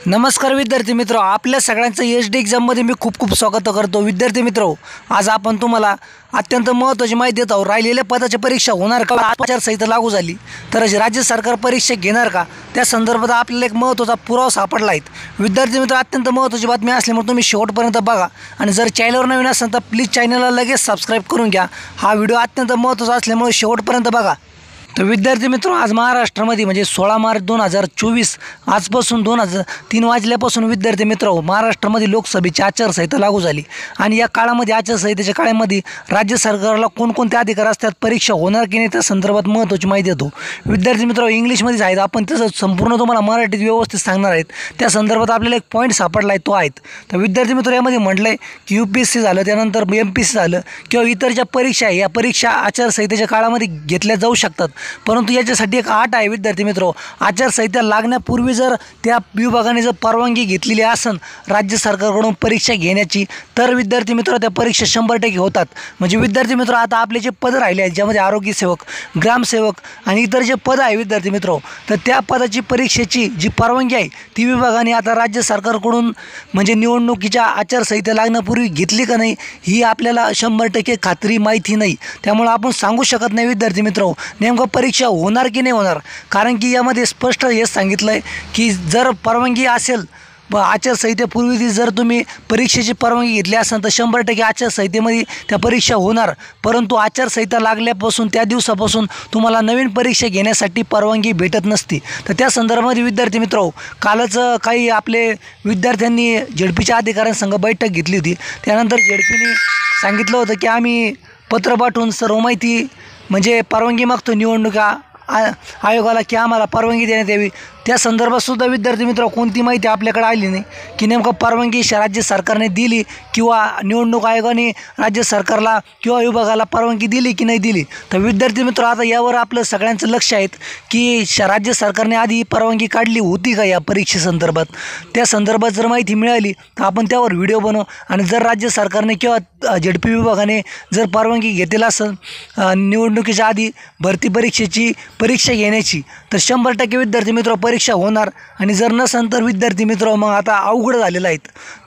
नमस्कार विद्यार्थी मित्र, आपल्या सगळ्यांचं एचडी एक्झाममध्ये मी खूप खूप स्वागत करतो। विद्यार्थी मित्र, आज आपण तुम्हाला अत्यंत महत्त्वाची माहिती देत आहोत। राहिलेल्या पदाची परीक्षा होणार का, आचारसंहिता लागू झाली तर राज्य सरकार परीक्षा घेणार का, त्या संदर्भात आपल्याला एक महत्त्वाचा पुरावा सापडला आहे। विद्यार्थी मित्र, अत्यंत महत्त्वाची बातमी असल्यामुळे तुम्ही शेवटपर्यंत बघा आणि जर चॅनलवर नवीन असाल तर प्लीज चॅनलला लगेच सबस्क्राईब करून घ्या। हा व्हिडिओ अत्यंत महत्त्वाचा असल्यामुळे शेवटपर्यंत बघा। तर विद्यार्थी मित्र, आज महाराष्ट्रामध्ये म्हणजे 16 मार्च 2024 आजपासून 3 वाजल्यापासून विद्यार्थी मित्र महाराष्ट्रामध्ये लोकसभेची आचारसंहिता लागू झाली आणि या काळामध्ये आचारसंहितेच्या काळामध्ये राज्य सरकारला कोणकोणते अधिकार असतात, परीक्षा होणार की नाही त्या संदर्भात महत्त्वाची माहिती देतो। विद्यार्थी मित्र, इंग्लिशमध्येच आहेत, आपण तसं संपूर्ण तुम्हाला मराठीत व्यवस्थित सांगणार आहेत। त्या संदर्भात आपल्याला एक पॉईंट सापडला आहे, तो आहेत। तर विद्यार्थी मित्र, यामध्ये म्हटलं आहे की UPSC झालं, त्यानंतर MPSC झालं किंवा इतर ज्या परीक्षा आहे या परीक्षा आचारसंहितेच्या काळामध्ये घेतल्या जाऊ शकतात, परंतु याच्यासाठी एक अट आहे विद्यार्थी मित्र। आचारसंहिता लागण्यापूर्वी जर त्या विभागाने जर परवानगी घेतलेली असेल राज्य सरकारकडून परीक्षा घेण्याची, तर विद्यार्थी मित्र त्या परीक्षा 100% होतात। म्हणजे विद्यार्थी मित्र, आता आपले जे पद राहिले आहेत ज्यामध्ये आरोग्य सेवक, ग्रामसेवक आणि इतर जे पद आहे विद्यार्थी मित्र, तर त्या पदाची परीक्षेची जी परवानगी आहे ती विभागाने आता राज्य सरकारकडून म्हणजे निवडणुकीच्या आचारसंहिता लागण्यापूर्वी घेतली का नाही ही आपल्याला 100% खात्री माहिती नाही। त्यामुळे आपण सांगू शकत नाही विद्यार्थी मित्र नेमकं परीक्षा होणार की नाही होणार, कारण की यामध्ये स्पष्ट हे सांगितलं आहे की जर परवानगी असेल आचारसंहितेपूर्वी जर तुम्ही परीक्षेची परवानगी घेतली असेल तर 100% आचारसंहितेमध्ये त्या परीक्षा होणार, परंतु आचारसंहिता लागल्यापासून त्या दिवसापासून तुम्हाला नवीन परीक्षा घेण्यासाठी परवानगी भेटत नसती। तर त्या संदर्भामध्ये विद्यार्थी मित्र, कालच काही आपले विद्यार्थ्यांनी झेडपीच्या अधिकाऱ्यांसंग बैठक घेतली होती। त्यानंतर झेडपीने सांगितलं होतं की आम्ही पत्र पाठवून सर्व माहिती म्हणजे परवानगी मागतो निवडणुका आयोगाला की आम्हाला परवानगी देण्यात यावी। त्या संदर्भात सुद्धा विद्यार्थी मित्र कोणती माहिती आपल्याकडे आली नाही की नेमकं परवानगी राज्य सरकारने दिली किंवा निवडणूक आयोगाने राज्य सरकारला किंवा विभागाला परवानगी दिली की नाही दिली। तर विद्यार्थी मित्र, आता यावर आपलं सगळ्यांचं लक्ष आहे की राज्य सरकारने आधी परवानगी काढली होती का या परीक्षेसंदर्भात। त्या संदर्भात जर माहिती मिळाली तर आपण त्यावर व्हिडिओ बनवू आणि जर राज्य सरकारने किंवा झेडपी विभागाने जर परवानगी घेतलेला असेल निवडणुकीच्या आधी भरती परीक्षा घेण्याची, तर 100% विद्यार्थी मित्र परीक्षा होणार आणि जर नसेल तर विद्यार्थी मित्र मग आता अवघड झालेलं आहे।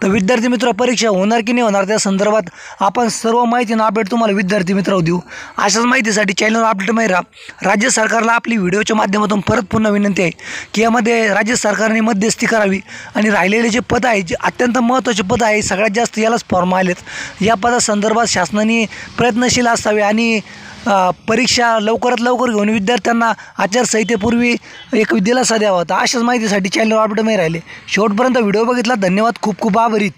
तर विद्यार्थी मित्र, परीक्षा होणार की नाही होणार त्या संदर्भात आपण सर्व माहिती आणि अपडेट तुम्हाला विद्यार्थी मित्र देऊ। अशाच माहितीसाठी चॅनलवर अपडेट माहिती राहा। राज्य सरकारला आपली व्हिडिओच्या माध्यमातून परत पुन्हा विनंती आहे की यामध्ये राज्य सरकारने मध्यस्थी करावी आणि राहिलेले जे पद आहे जे अत्यंत महत्त्वाचे पद आहे, सगळ्यात जास्त यालाच फॉर्म आलेत, या पदासंदर्भात शासनाने प्रयत्नशील असावे आणि परीक्षा लवकरात लवकर घेऊन विद्यार्थ्यांना आचारसंहितेपूर्वी एक दिलासा द्यावा। तर अशाच माहितीसाठी चॅनलवर अपडेट राहिले। शेवटपर्यंत व्हिडिओ बघितला, धन्यवाद, खूप खूप आभारी।